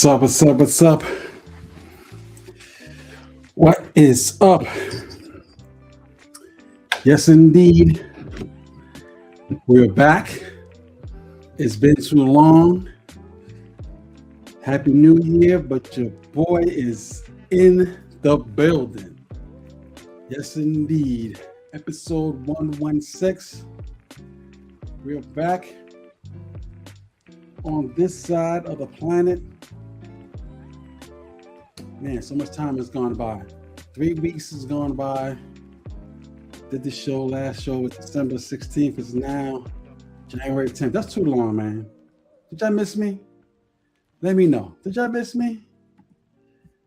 What's up? What's up? What's up? What is up? Yes, indeed. We're back. It's been too long. Happy New Year, but your boy is in the building. Yes, indeed. Episode 116. We're back on this side of the planet. Man, so much time has gone by. 3 weeks has gone by. Did the show, last show was December 16th. It's now January 10th. That's too long, man. Did y'all miss me? Let me know. Did y'all miss me?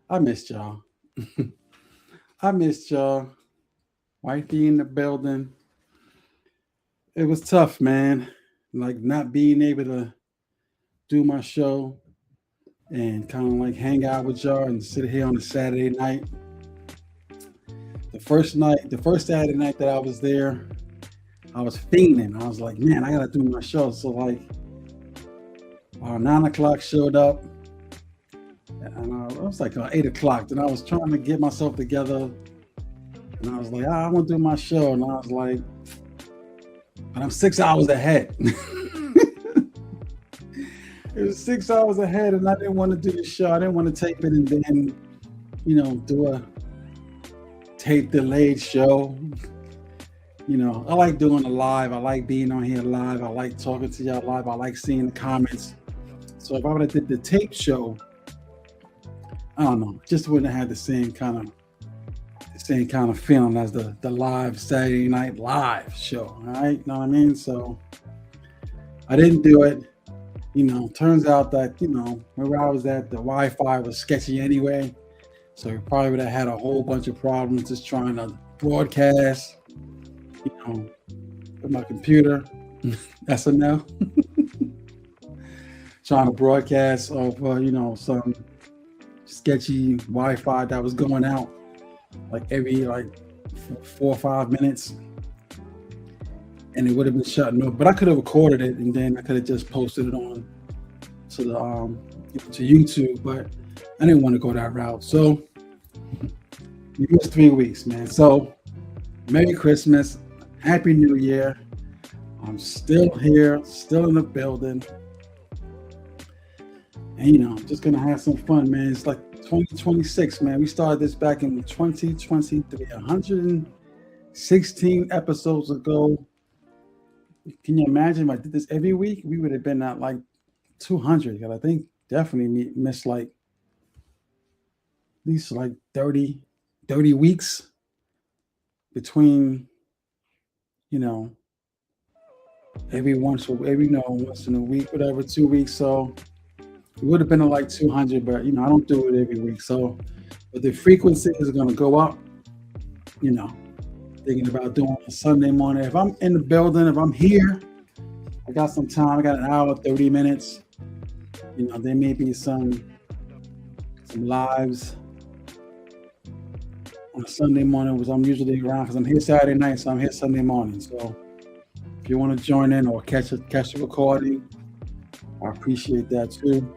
I missed y'all. I missed y'all. Wifey in the building. It was tough, man. Like not being able to do my show and kind of like hang out with y'all and sit here on a Saturday night. The first Saturday night that I was there, I was fiending. I was like, man, I gotta do my show. So like, our 9 o'clock showed up, and it was like 8 o'clock. Then I was trying to get myself together, and I was like, I want to do my show, and I was like, but I'm 6 hours ahead. It was 6 hours ahead, and I didn't want to do the show. I didn't want to tape it and then, do a tape delayed show. I like doing it live. I like being on here live. I like talking to y'all live. I like seeing the comments. So if I would have did the tape show, I don't know, just wouldn't have had the same kind of feeling as the live Saturday night live show. All right, you know what I mean? So I didn't do it. Turns out that, where I was at, the Wi-Fi was sketchy anyway. So we probably would have had a whole bunch of problems just trying to broadcast, with my computer. That's a no. Trying to broadcast off, some sketchy Wi-Fi that was going out every 4 or 5 minutes. And it would have been shutting off, but I could have recorded it and then I could have just posted it on to the to YouTube, but I didn't want to go that route. So it was 3 weeks, man. So Merry Christmas, Happy New Year. I'm still here, still in the building, and I'm just gonna have some fun, man. It's like 2026, man. We started this back in 2023, 116 episodes ago. Can you imagine if I did this every week? We would have been at 200. I think definitely missed at least 30 weeks between, once in a week, whatever, 2 weeks. So it would have been at 200, but I don't do it every week. So, but the frequency is going to go up, thinking about doing a Sunday morning. If I'm in the building, if I'm here, I got some time. I got an hour, 30 minutes. There may be some lives on a Sunday morning, which I'm usually around because I'm here Saturday night, so I'm here Sunday morning. So if you want to join in or catch a recording, I appreciate that too.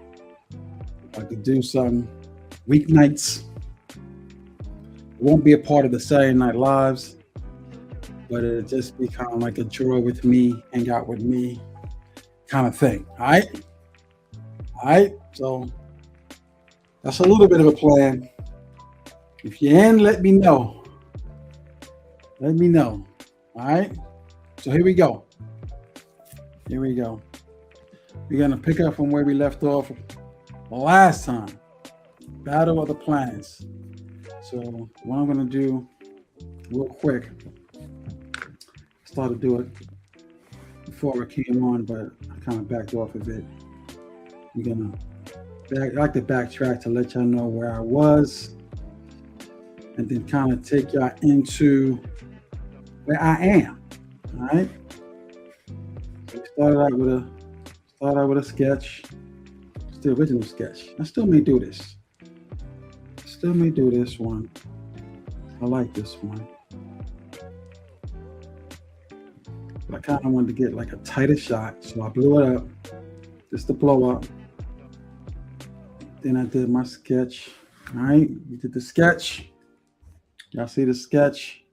I could do some weeknights. It won't be a part of the Saturday Night Lives, but it'll just be kind of like a draw with me, hang out with me kind of thing. All right. So that's a little bit of a plan. If you're in, let me know. All right. So here we go. We're going to pick up from where we left off last time. Battle of the Planets. So what I'm going to do real quick, started to do it before I came on, but I kind of backed off of it. I like to backtrack to let y'all know where I was and then kind of take y'all into where I am. All right. So we started out with a sketch. It's the original sketch. I still may do this one. I like this one. But I kind of wanted to get a tighter shot, so I blew it up just to blow up. Then I did my sketch. All right, we did the sketch. Y'all see the sketch?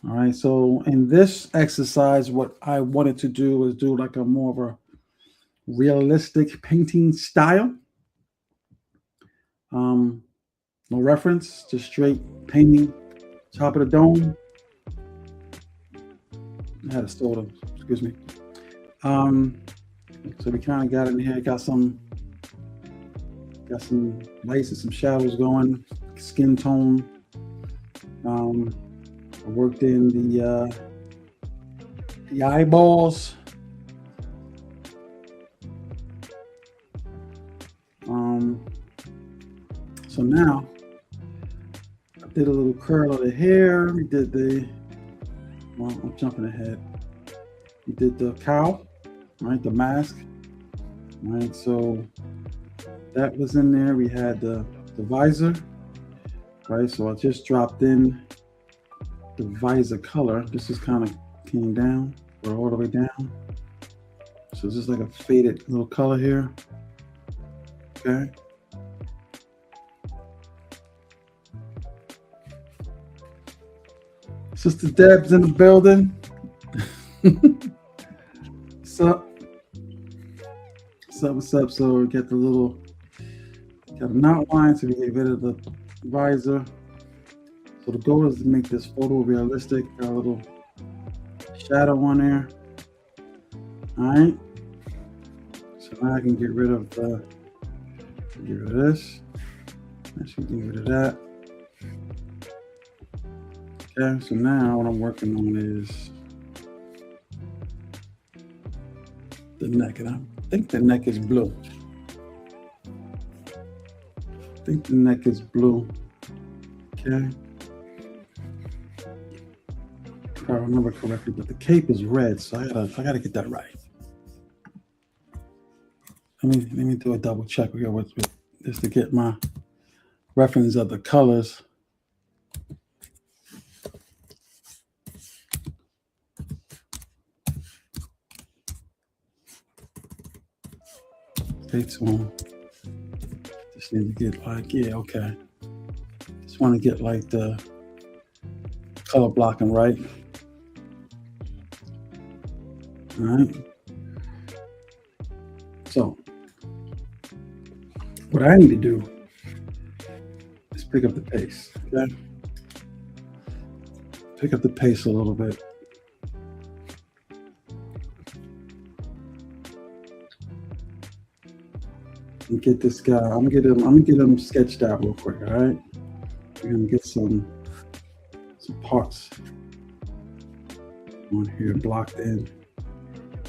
All right, so in this exercise, what I wanted to do was do like a more of a realistic painting style. No reference, just straight painting top of the dome. I had a soda, excuse me. So we kind of got in here, got some lights and some shadows going, skin tone. I worked in the eyeballs. So now I did a little curl of the hair. We did I'm jumping ahead. We did the cowl, right? The mask, right? So that was in there. We had the visor, right? So I just dropped in the visor color. This is kind of came down or all the way down. So it's just like a faded little color here. Okay. Sister Deb's in the building. What's up? What's up? So we get got an outline so we get rid of the visor. So the goal is to make this photo realistic. Got a little shadow on there. All right. So now I can get rid of this. Actually, get rid of that. Okay, so now what I'm working on is the neck, and I think the neck is blue. Okay. If I remember correctly, but the cape is red, so I gotta get that right. Let me do a double check here with just to get my reference of the colors. Stay tuned. Just need to get like, yeah, okay. Just want to get like the color blocking right. All right. So what I need to do is pick up the pace, okay? Pick up the pace a little bit. And get this guy. I'm gonna get him sketched out real quick. All right. We're gonna get some parts on here blocked in.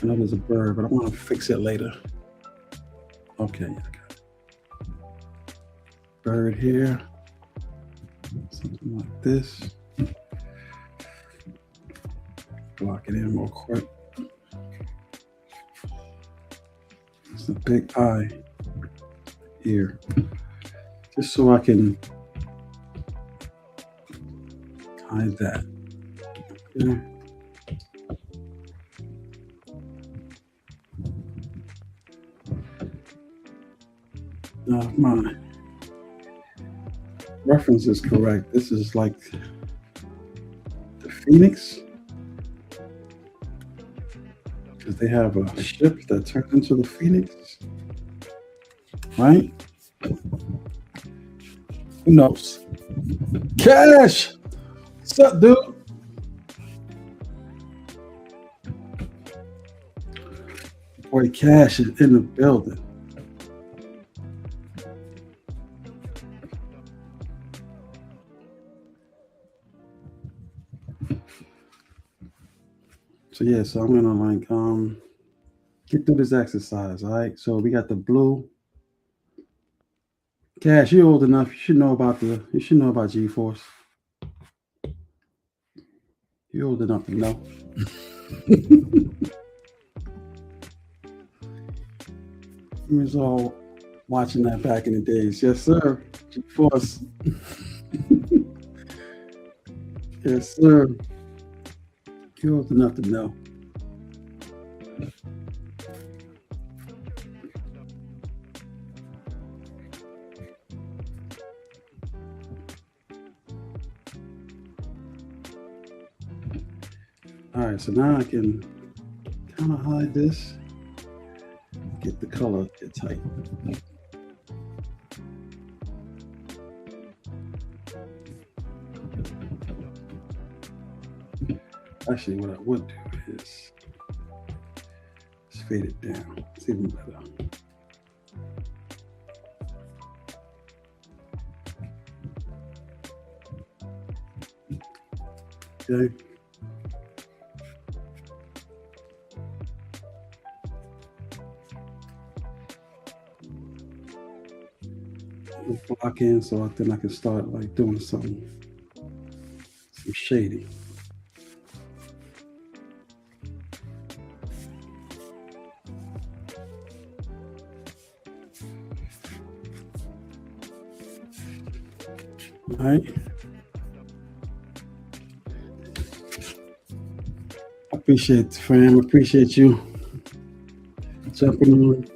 I know there's a bird, but I want to fix it later. Okay, I got it. Bird here. Something like this. Block it in real quick. It's a big eye here, just so I can hide that. Okay. Now, if my reference is correct, this is like the Phoenix, because they have a ship that turns into the Phoenix. Right? Who knows? Cash! What's up, dude? Boy, Cash is in the building. So yeah, so I'm gonna get through this exercise, all right? So we got the blue. Cash, you're old enough. You should know about G-Force. You're old enough to know. We was all watching that back in the days. Yes, sir. G-Force. Yes, sir. You're old enough to know. All right, so now I can kind of hide this, get the color get tight. Actually, what I would do is just fade it down. It's even better. Okay. Block in so then I can start like doing some shading. All right. Appreciate the fam. Appreciate you jumping on,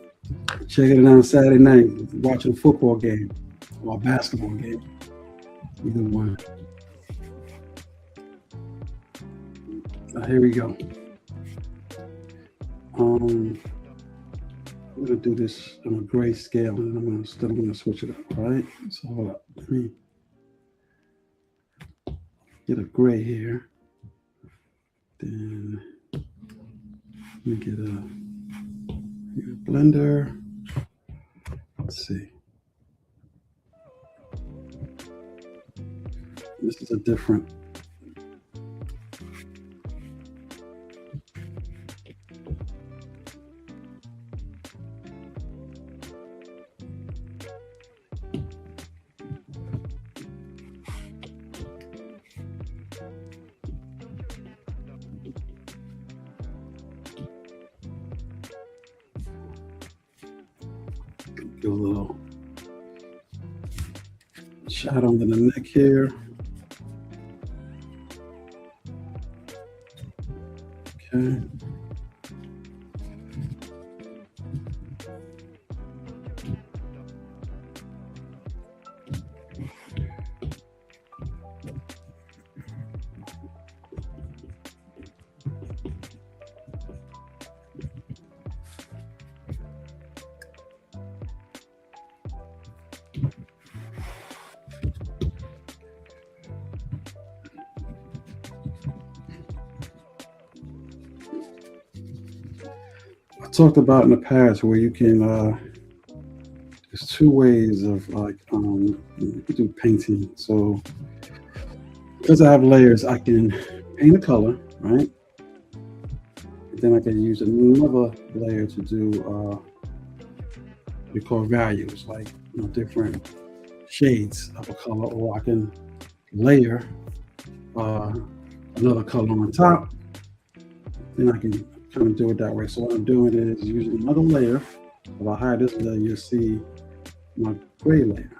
checking it out on Saturday night, watching a football game or a basketball game. Either one. Here we go. I'm gonna do this on a gray scale, and I'm gonna switch it up. All right. So hold up. Let me get a gray here. Then let me get a blender. Let's see. This is a different. Get a little shot under the neck here. Okay. Talked about in the past where you can there's two ways of like you can do painting. So because I have layers, I can paint a color, right? And then I can use another layer to do what we call values, like different shades of a color, or I can layer another color on top. Then I can kind of do it that way. So what I'm doing is using another layer. If I hide this layer, you'll see my gray layer.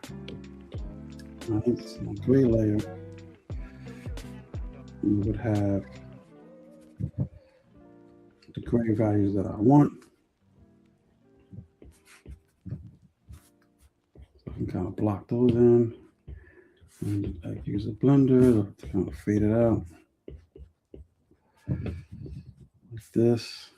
Right? So my gray layer would have the gray values that I want. So I can kind of block those in. And I can use a blender to kind of fade it out. Like this.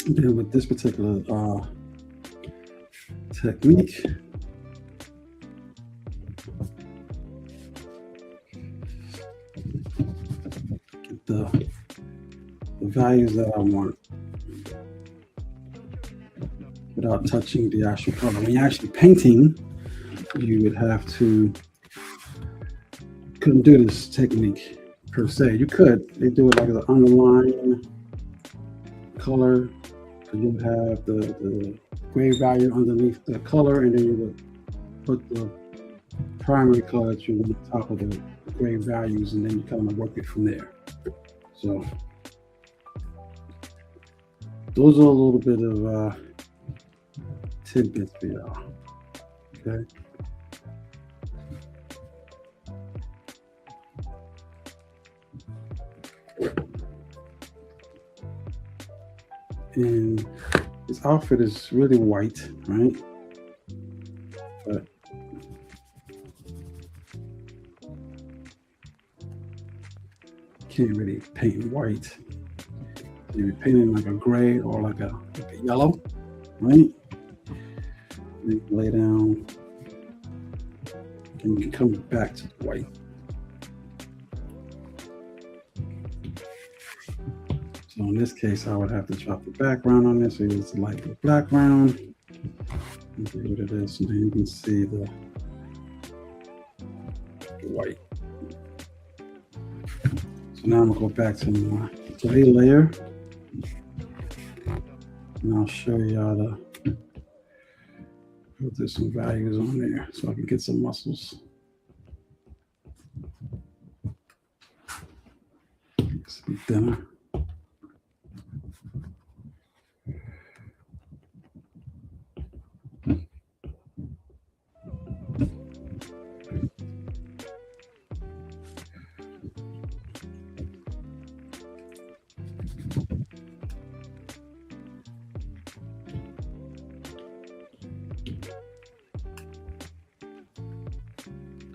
And then with this particular technique, get the values that I want without touching the actual color. When you're actually painting, you would have to, couldn't do this technique per se. You could, they do it like the underline color. So you would have the gray value underneath the color, and then you would put the primary color that you want on top of the gray values, and then you kind of work it from there. So those are a little bit of tidbits for y'all. Okay. And this outfit is really white, right? But can't really paint white. You're painting like a gray or like a yellow, right? You can lay down and you can come back to the white. So in this case, I would have to drop the background on this. So it's like the background. And see what it is. So then you can see the white. So now I'm gonna go back to my gray layer. And I'll show you how to put some values on there so I can get some muscles. It's be thinner.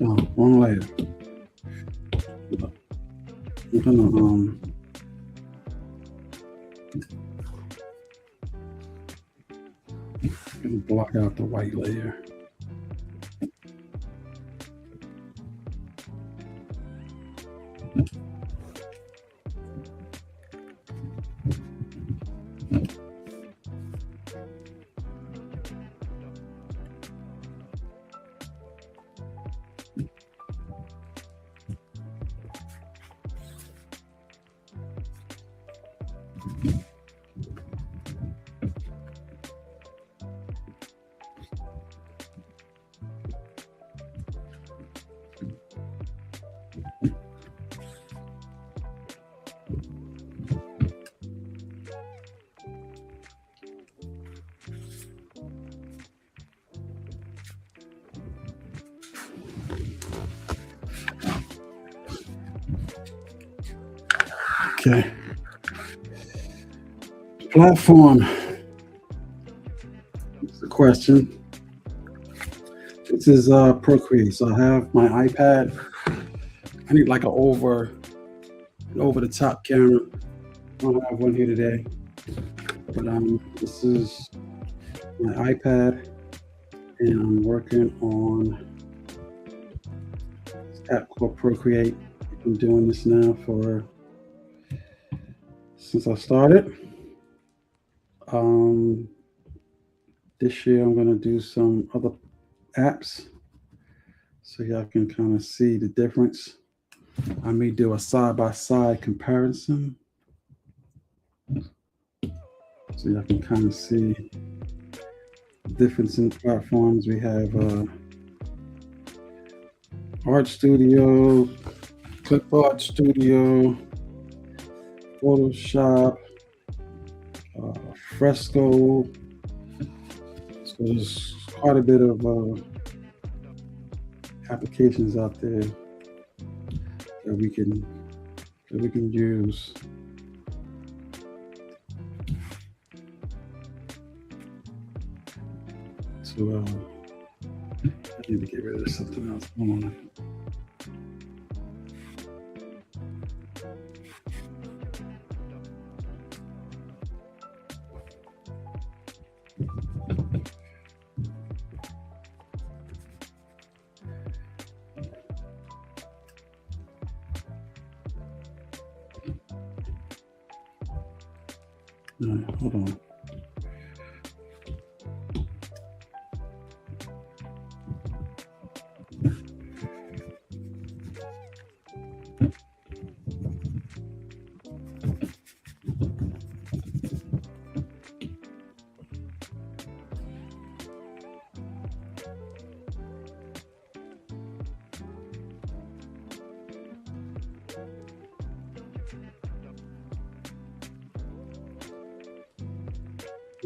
Oh, wrong layer. I'm gonna block out the white layer. Okay. Platform. That's the question. This is Procreate. So I have my iPad. I need like an over the top camera. I don't have one here today. But this is my iPad and I'm working on this app called Procreate. I've been doing this now since I started. This year I'm going to do some other apps so y'all can kind of see the difference. I may do a side-by-side comparison so y'all can kind of see the difference in the platforms. We have Art Studio, Clip Art Studio, Photoshop, Fresco. So there's quite a bit of applications out there that we can use. So I need to get rid of something else. Hold on. All right, hold on.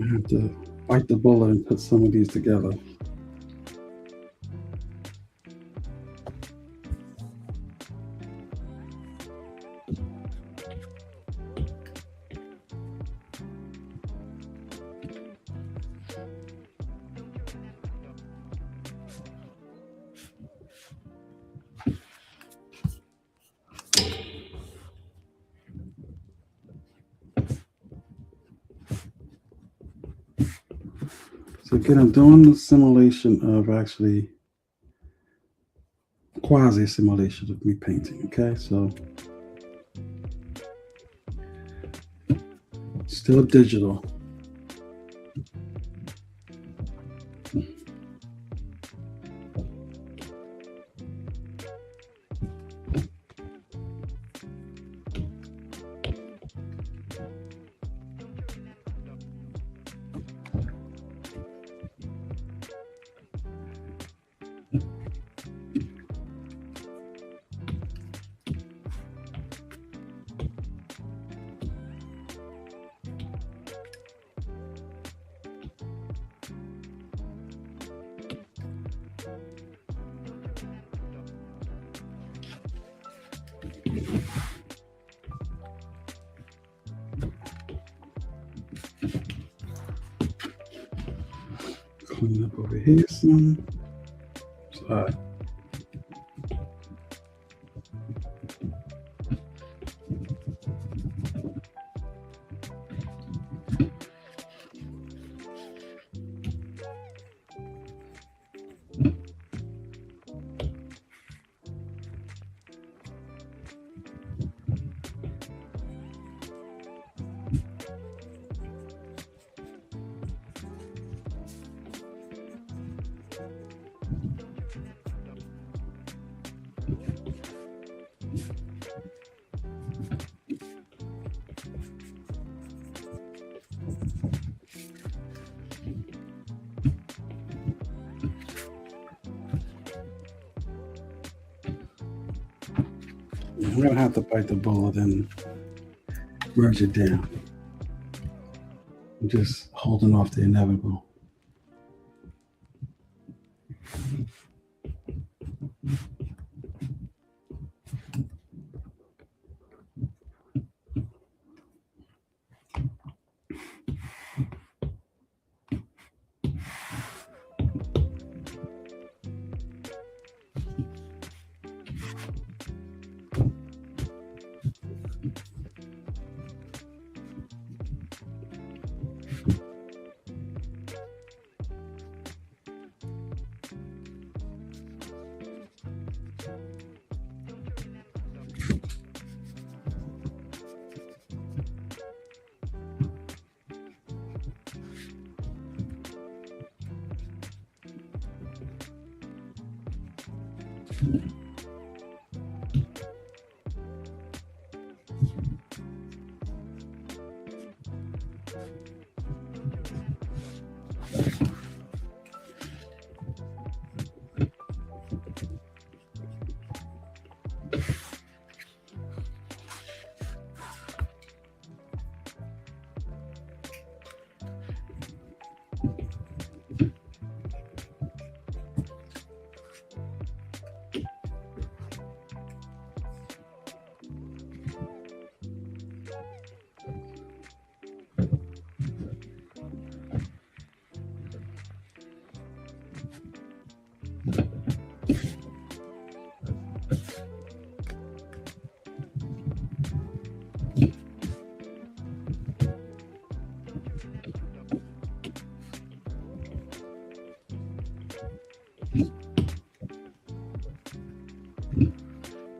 I have to bite the bullet and put some of these together. So again, I'm doing the simulation of actually quasi simulation of me painting. Okay, so still digital. Clean up over here some. Sorry. I'm gonna have to bite the bullet and merge it down. I'm just holding off the inevitable.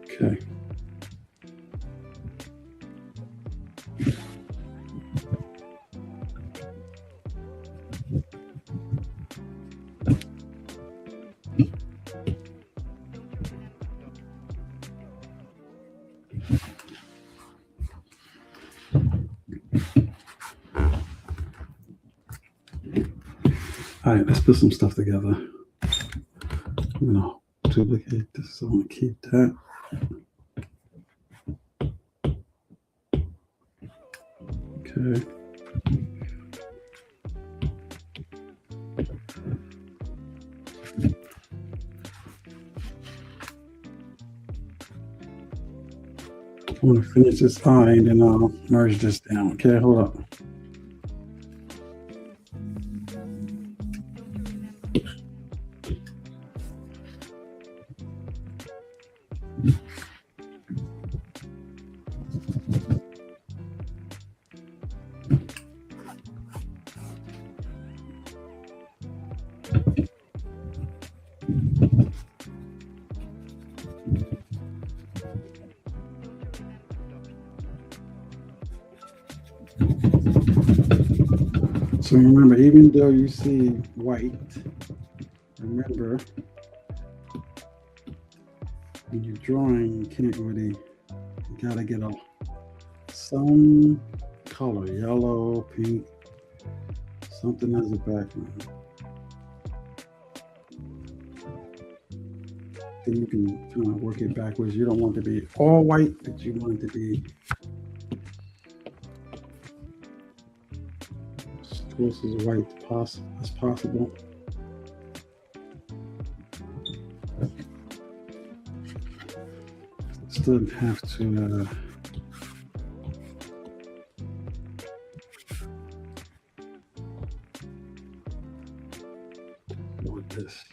Okay. All right, let's put some stuff together. I'm gonna duplicate this, so I'm gonna keep that. Okay. I want to finish this eye and then I'll merge this down. Okay, hold up. So remember, even though you see white, remember when you're drawing, you can't really, you gotta get some color, yellow, pink, something as a background. Then you can kind of work it backwards. You don't want it to be all white, but you want it to be as close as white as possible. Still have to with this.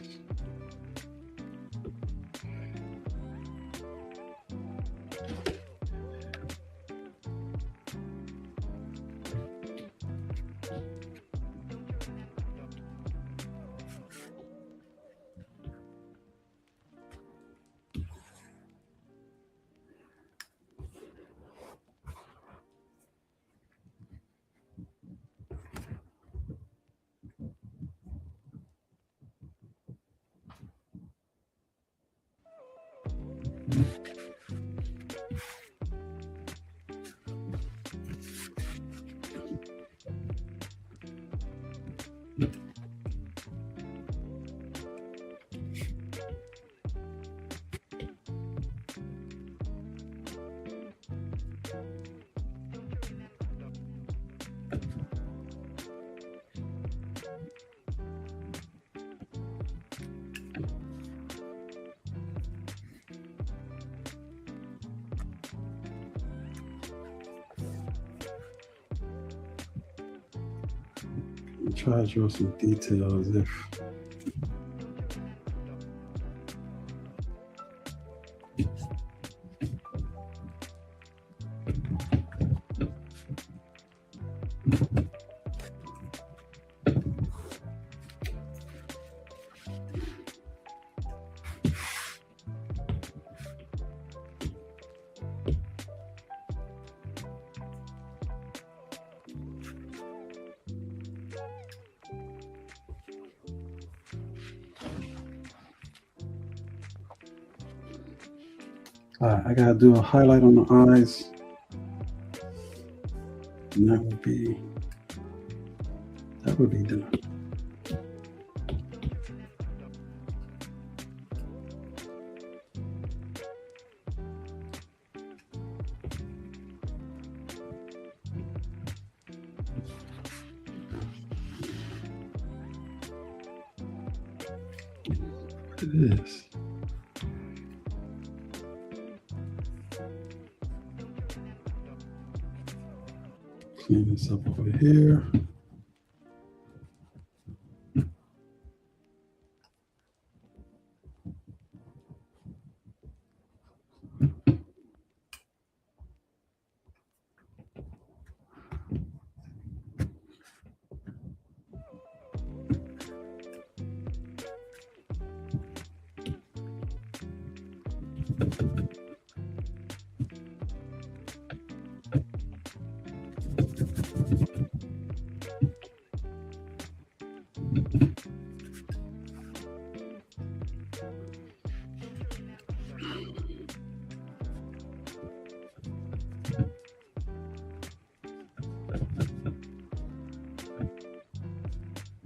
Try to draw some details if I gotta do a highlight on the eyes, and that would be done. What it is. Clean this up over here.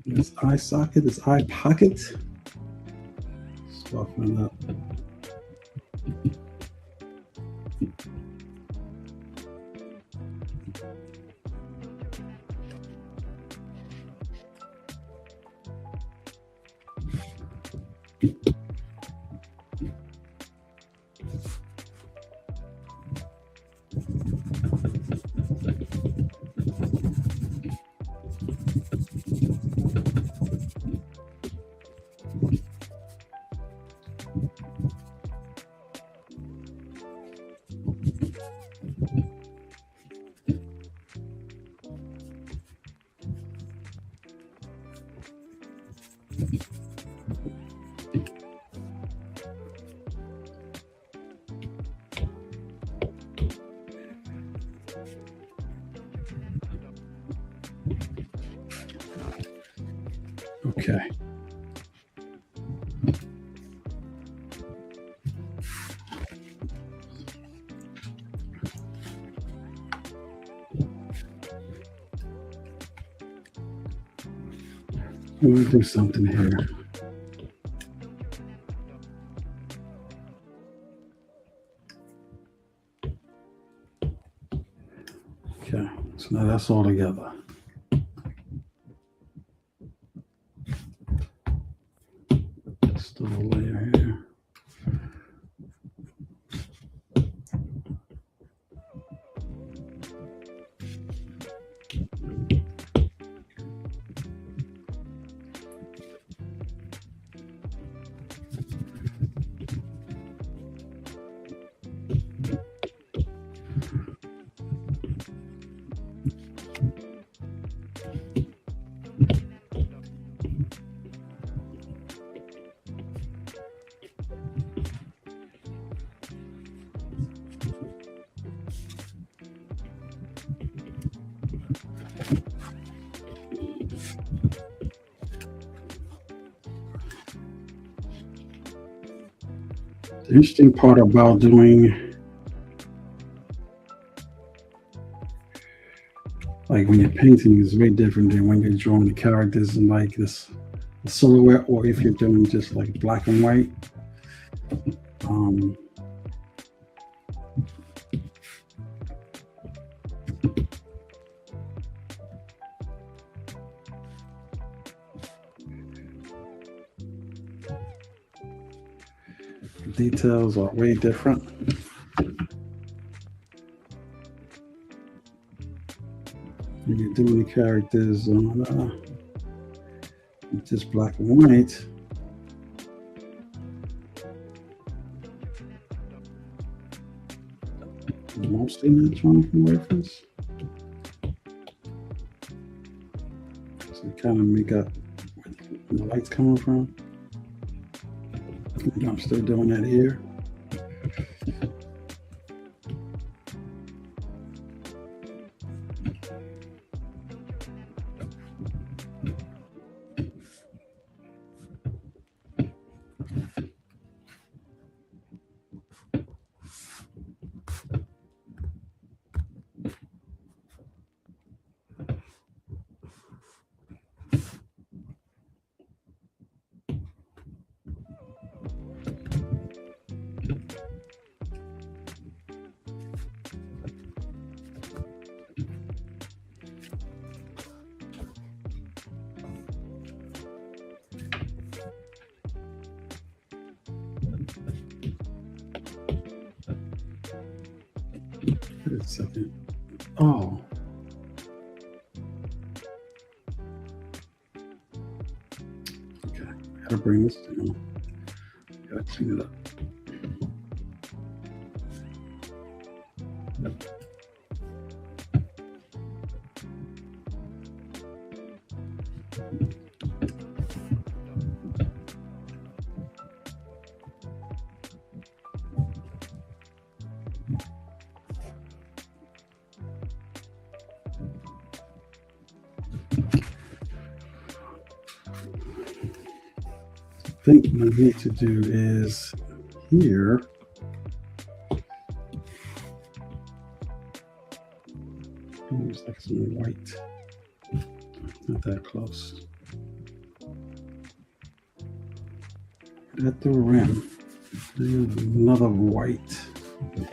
This eye socket, this eye pocket. Soften it up. Okay. Let me do something here. Okay, so now that's all together. Still a layer here. The interesting part about doing, like when you're painting, is very different than when you're drawing the characters in like this silhouette, or if you're doing just like black and white. Details are way different. When you're doing the characters on just black and white, mostly not trying to reference. So kind of make up where the light's coming from. I'm still doing that here. Wait a second. Oh. Okay. I gotta bring this down. Gotta clean it up. I think what I need to do is here. Use like some white. Not that close. At the rim, there's another white. Okay.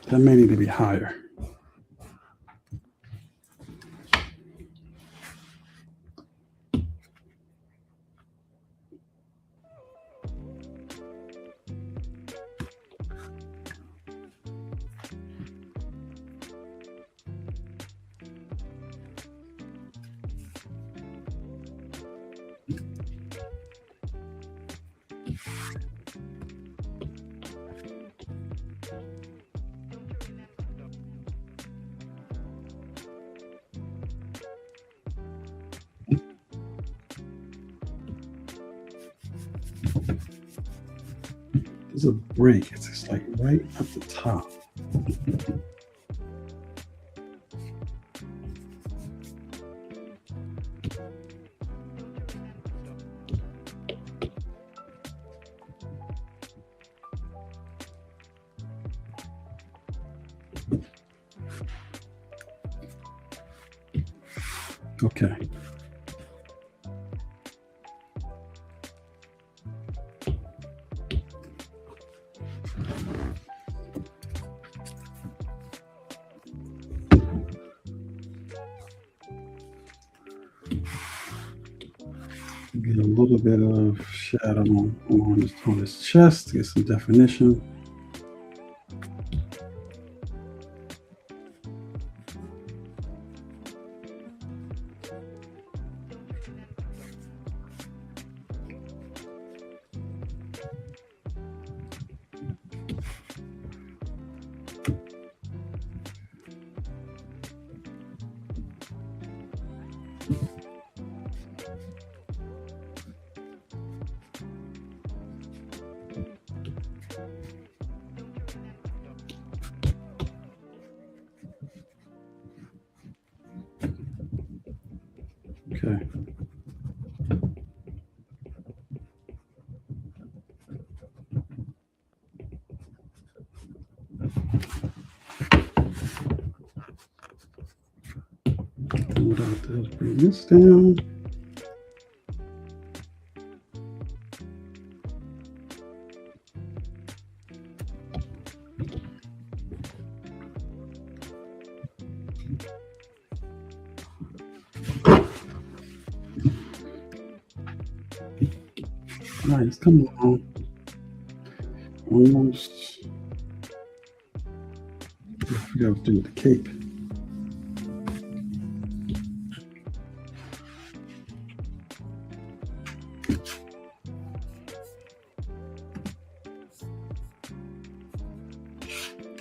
That may need to be higher. There's a break. It's just like right at the top. Okay. Get a little bit of shadow on his chest, get some definition. Okay. What I'll do is bring this down. Nice, come on. Almost. I forgot what to do with the cape.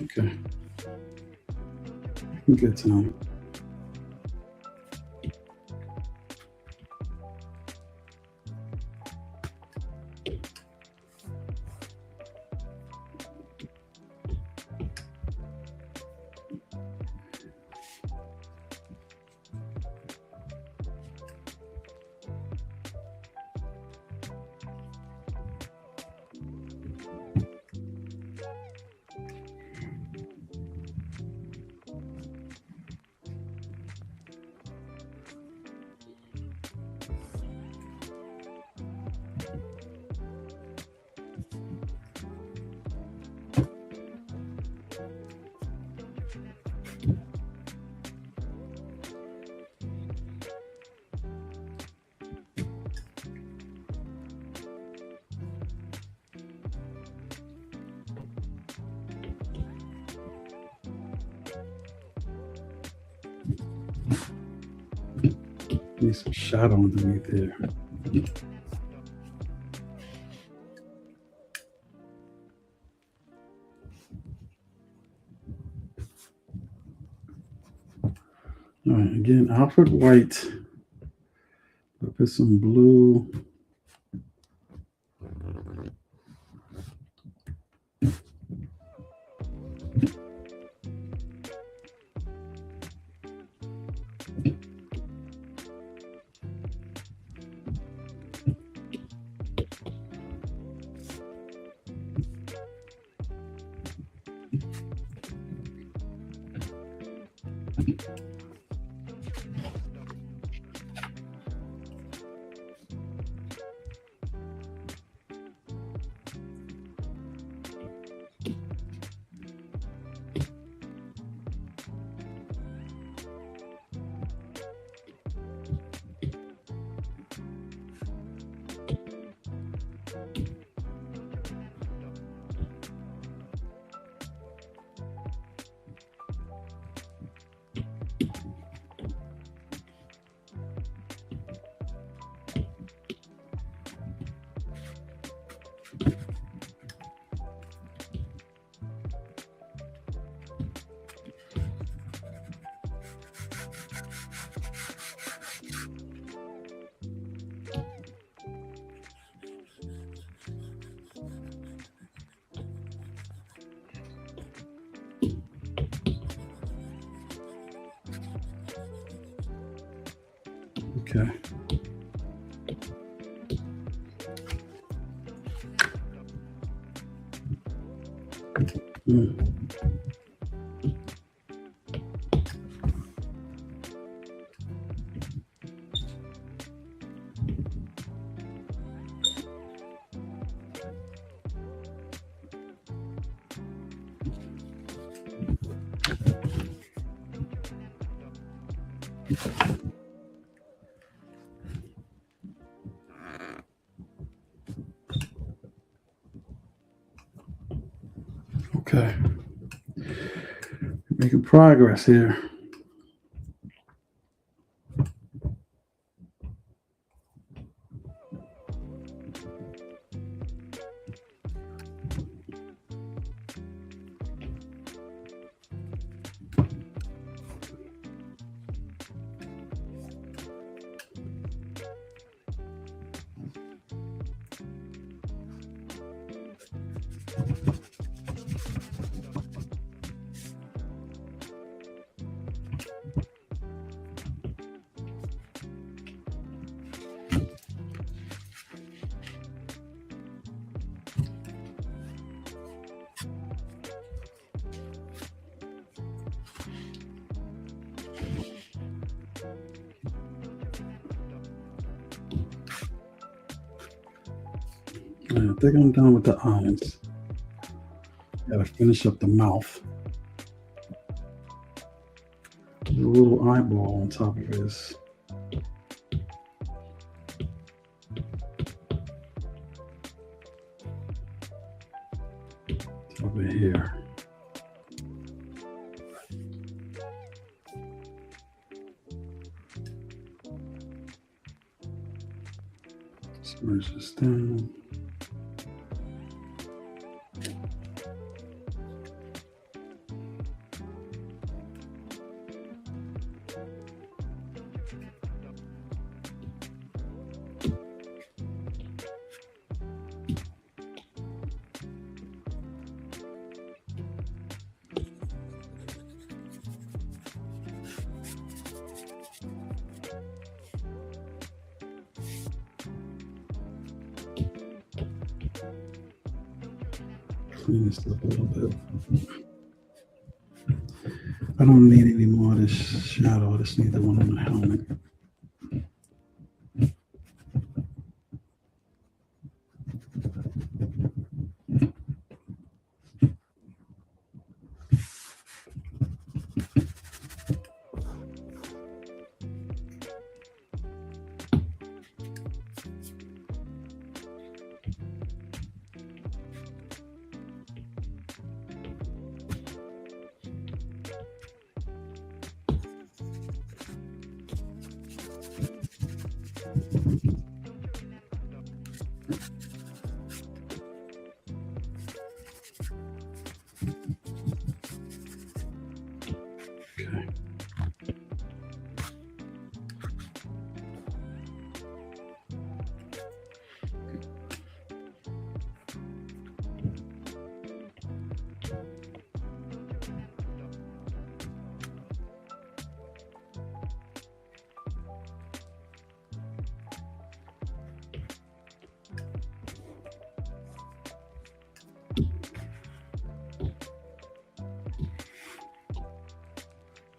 Okay. Good time. Need some shadow underneath there. All right, again, Alfred White. I'll put some blue. Okay. Okay. Making progress here. I think I'm done with the eyes. Gotta finish up the mouth. There's a little eyeball on top of this. It's over here. Smudge this down. Clean this up a little bit. I don't need any more of this shadow. I just need the one on the helmet. Okay.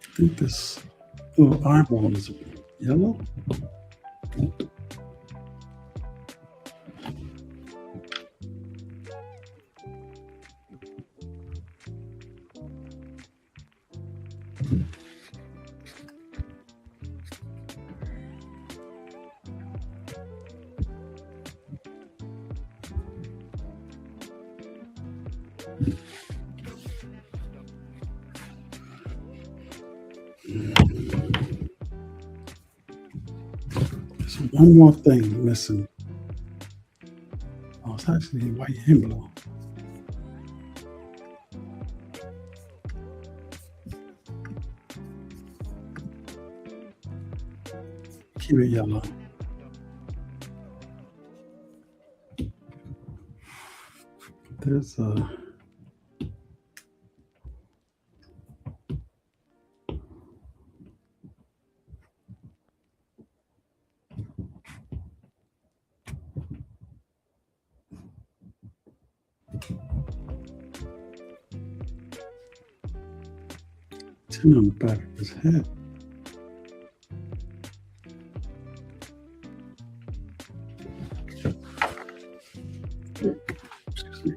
I think this little eyeball is yellow. There's one more thing missing. Oh, it's actually white and blue. Keep it yellow. There's a 10 on the back of his head. Excuse me.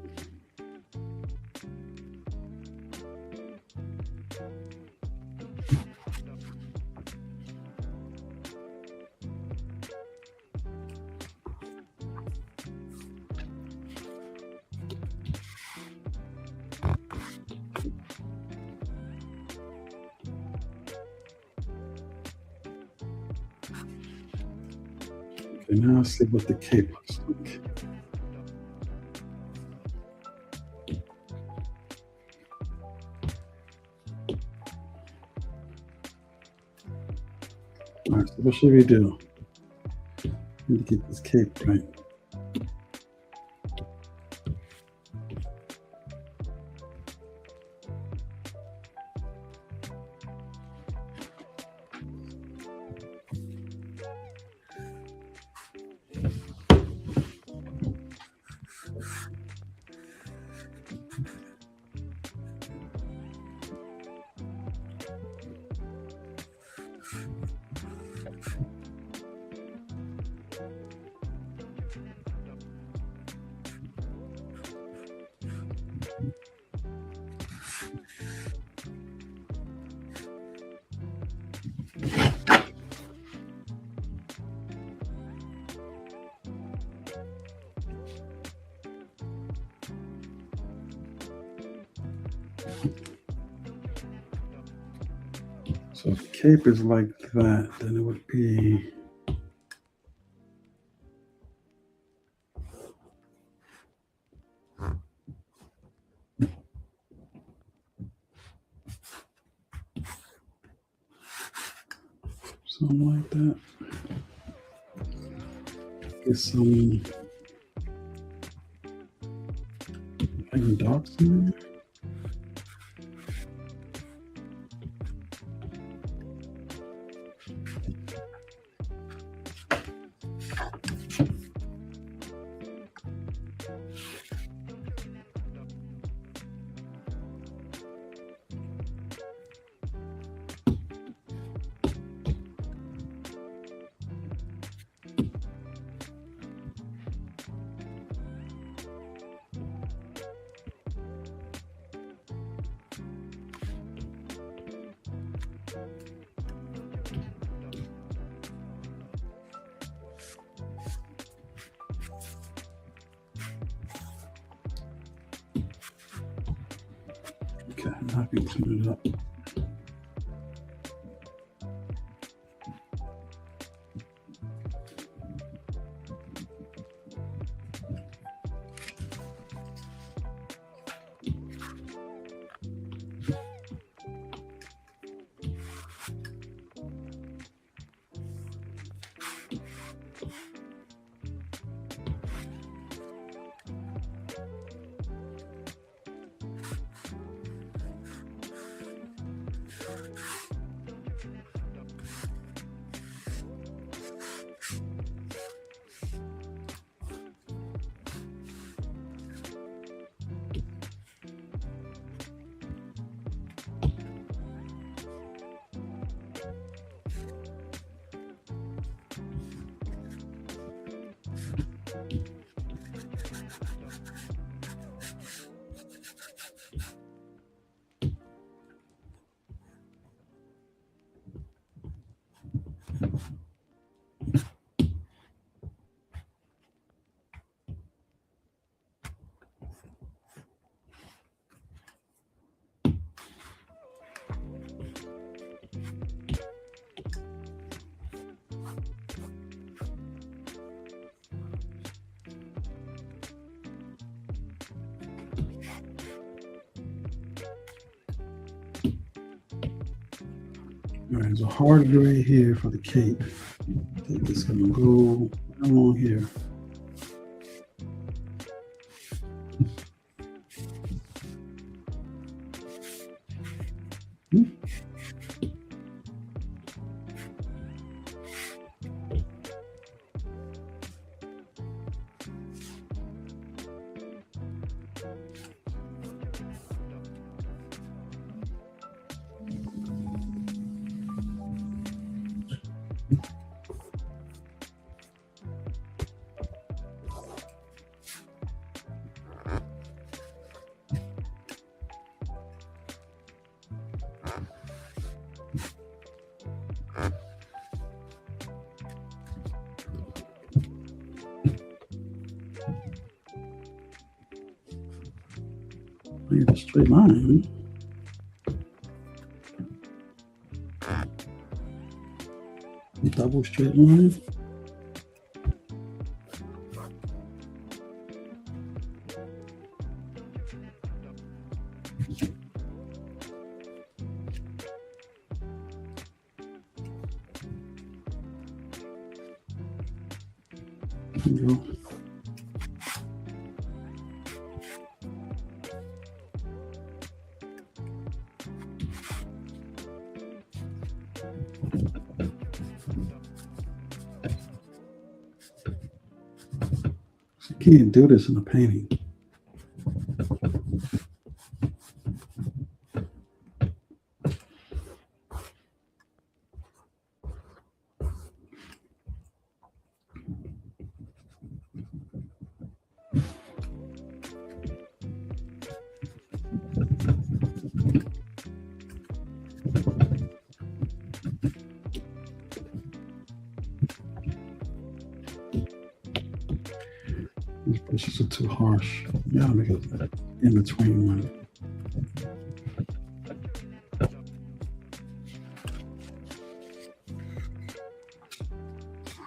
Okay, now let's see what the cape looks like. All right, so what should we do? Need to get this cape right. So if the cape is like that, then it would be something like that. Get some like dots in there. Okay, now I can clean it up. All right, there's a hard gray here for the cape. I think it's gonna go along here. Straight line. Double straight line. There you go. You can't do this in a painting. These brushes are too harsh. You gotta make it in between one.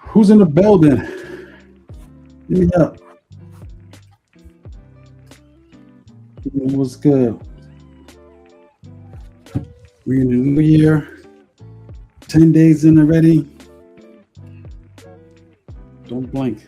Who's in the building? Give me up. What's good? We're in the new year. 10 days in already. Don't blink.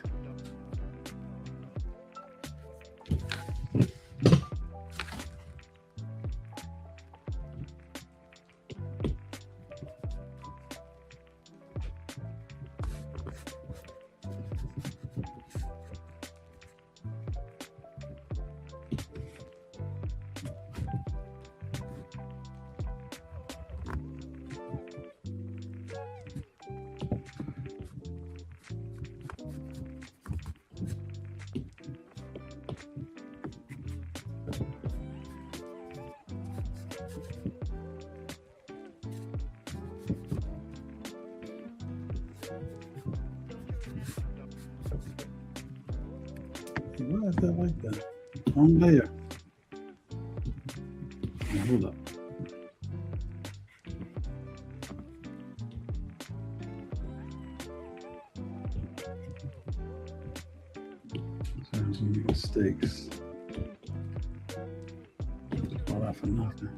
Why is that like that? Wrong layer. Hold up. There's some mistakes. All that for nothing.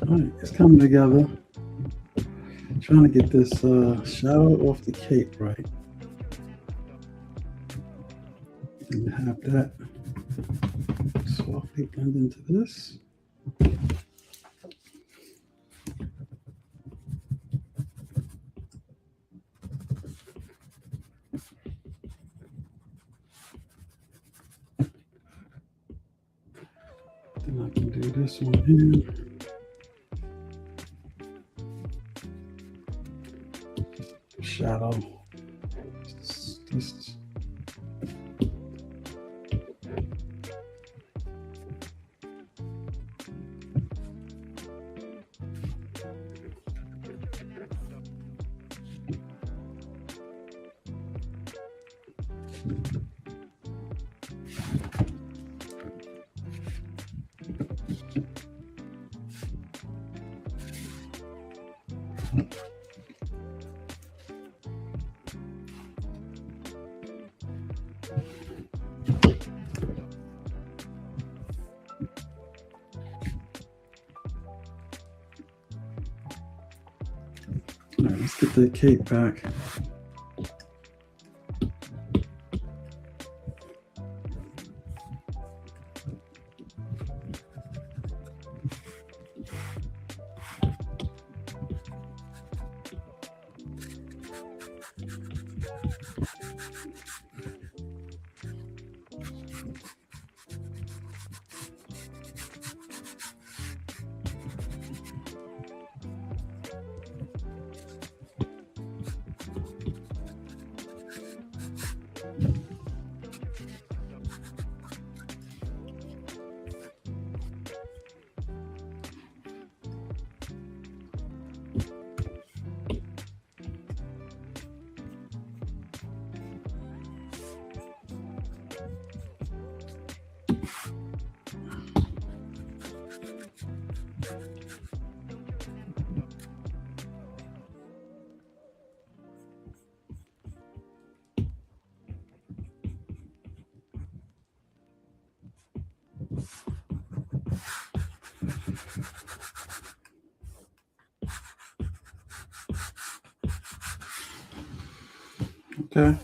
All right, it's coming together. Trying to get this shadow off the cape right. And have that softly White blend into this. Then I can do this one here. Shadow. This. All right, let's get the cape back. Okay.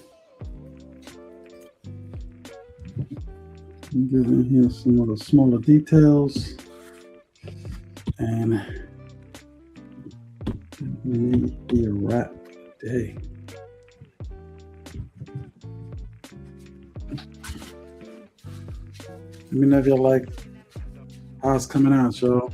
Get in here some of the smaller details, and may be a wrap for the day. Let me know if you like how it's coming out, y'all.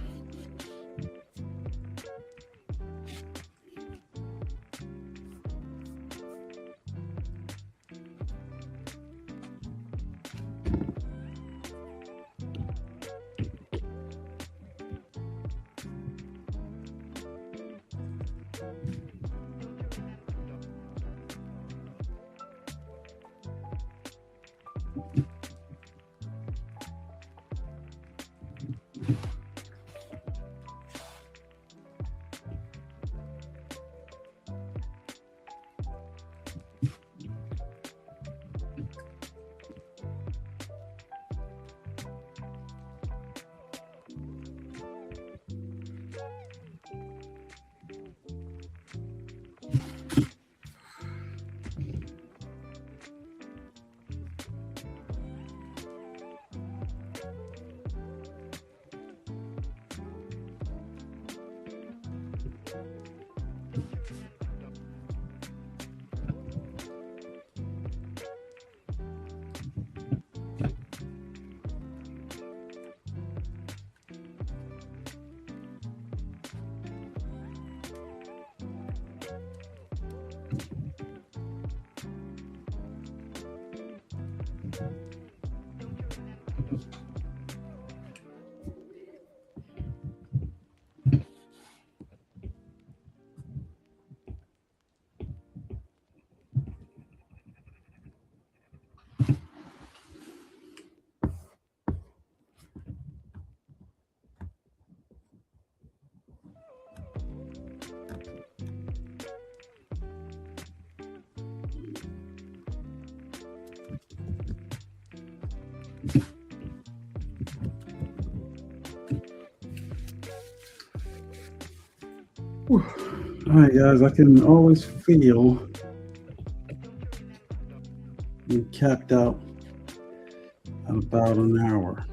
All right, guys, I can always feel we capped out at about an hour.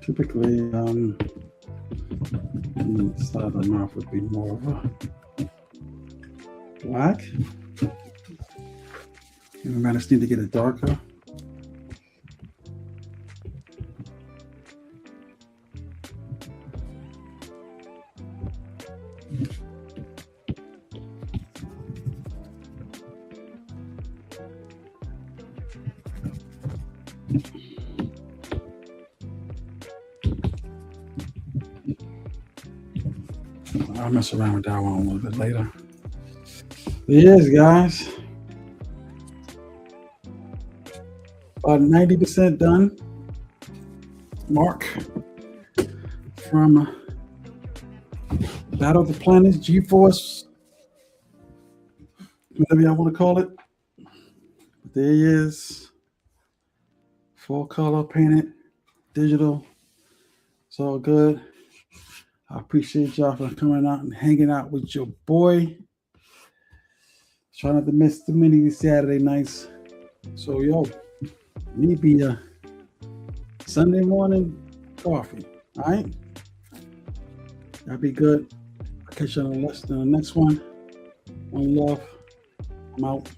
Typically, the side of the mouth would be more of a black. And I just need to get it darker. I'll mess around with that one a little bit later. Yes, guys. About 90% done. Mark from Battle of the Planets, G-Force, whatever y'all want to call it. But there he is. Full color, painted, digital. It's all good. I appreciate y'all for coming out and hanging out with your boy. Try not to miss too many Saturday nights. So, yo, maybe a Sunday morning coffee. All right? Y'all be good. I'll catch you on the next one. One love. I'm out.